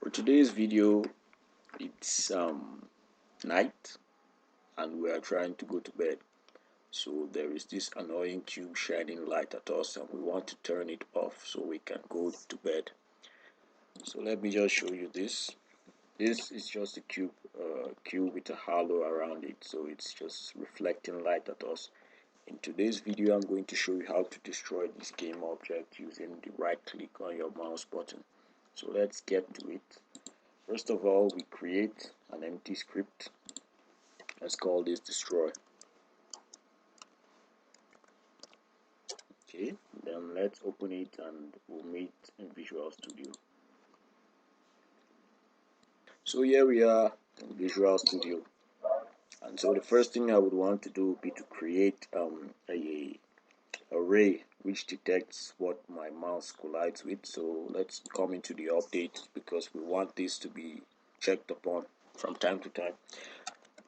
For today's video, it's night and we are trying to go to bed. So there is this annoying tube shining light at us and we want to turn it off so we can go to bed. So let me just show you this. This is just a cube with a halo around it, so it's just reflecting light at us. In today's video, I'm going to show you how to destroy this game object using the right click on your mouse button. So let's get to it. First of all, we create an empty script. Let's call this destroy. Okay, then let's open it and we'll meet in Visual Studio. So here we are in Visual Studio. And so the first thing I would want to do would be to create a array which detects what my mouse collides with. So let's come into the update because we want this to be checked upon from time to time.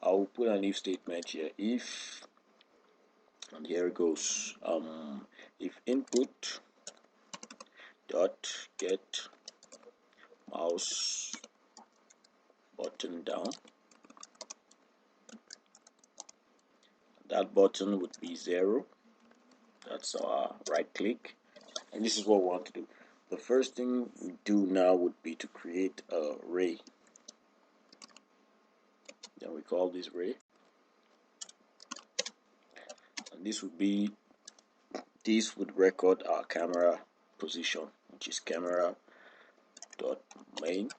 I'll put an if statement here. If, and here it goes, if input dot get mouse button down, that button would be 0. That's our right click, and this is what we want to do. The first thing we do now would be to create a array. Then we call this array, and this would record our camera position, which is camera dot main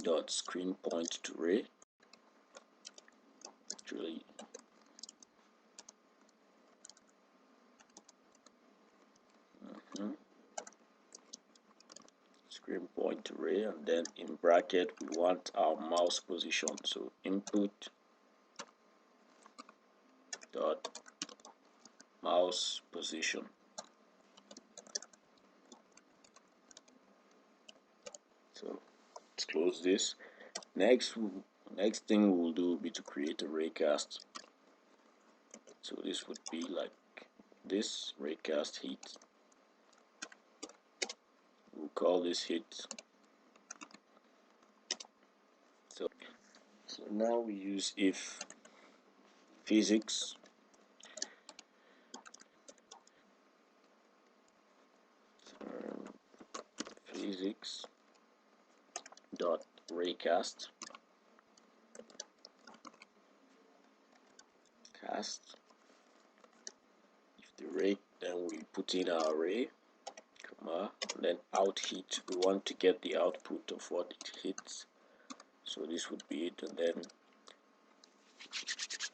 dot screen point to array. Actually, screen point array, and then in bracket we want our mouse position. So input dot mouse position. So let's close this. Next thing we'll do will be to create a raycast. So this would be like this, raycast hit. We'll call this hit. So now we use if physics dot raycast cast. If the ray, then we put in our array, comma, and then out hit. We want to get the output of what it hits. So this would be it, and then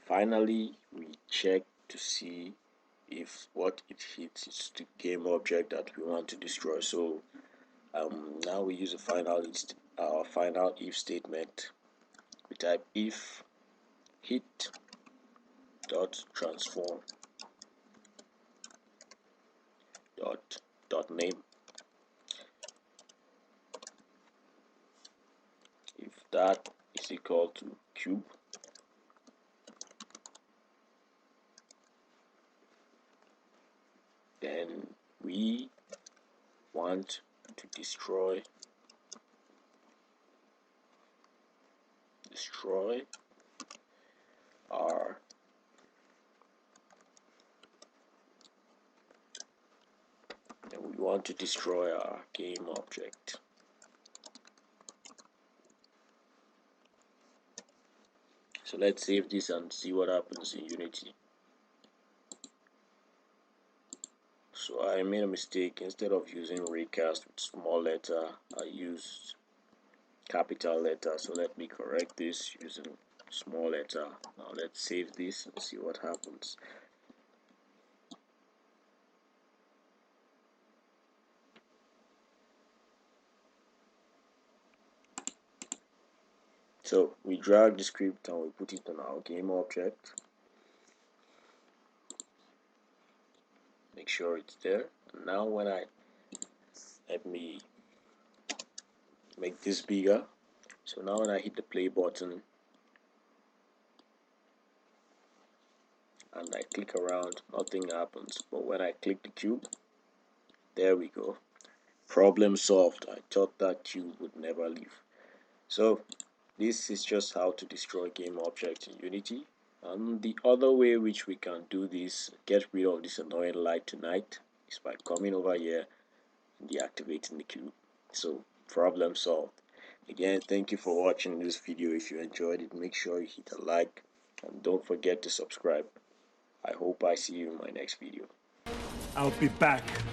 finally we check to see if what it hits is the game object that we want to destroy. So now we use our final if statement. We type if hit dot transform dot name. If that is equal to cube, then we want to destroy our game object. So let's save this and see what happens in Unity. So I made a mistake. Instead of using raycast with small letter, I used capital letter. So let me correct this using small letter. Now let's save this and see what happens. So we drag the script and we put it on our game object. Make sure it's there. And now let me make this bigger. So now when I hit the play button and I click around, nothing happens. But when I click the cube, there we go. Problem solved. I thought that cube would never leave. So this is just how to destroy game objects in Unity. And the other way which we can do this, get rid of this annoying light tonight, is by coming over here and deactivating the cube. So problem solved. Again, thank you for watching this video. If you enjoyed it, make sure you hit a like and don't forget to subscribe. I hope I see you in my next video. I'll be back.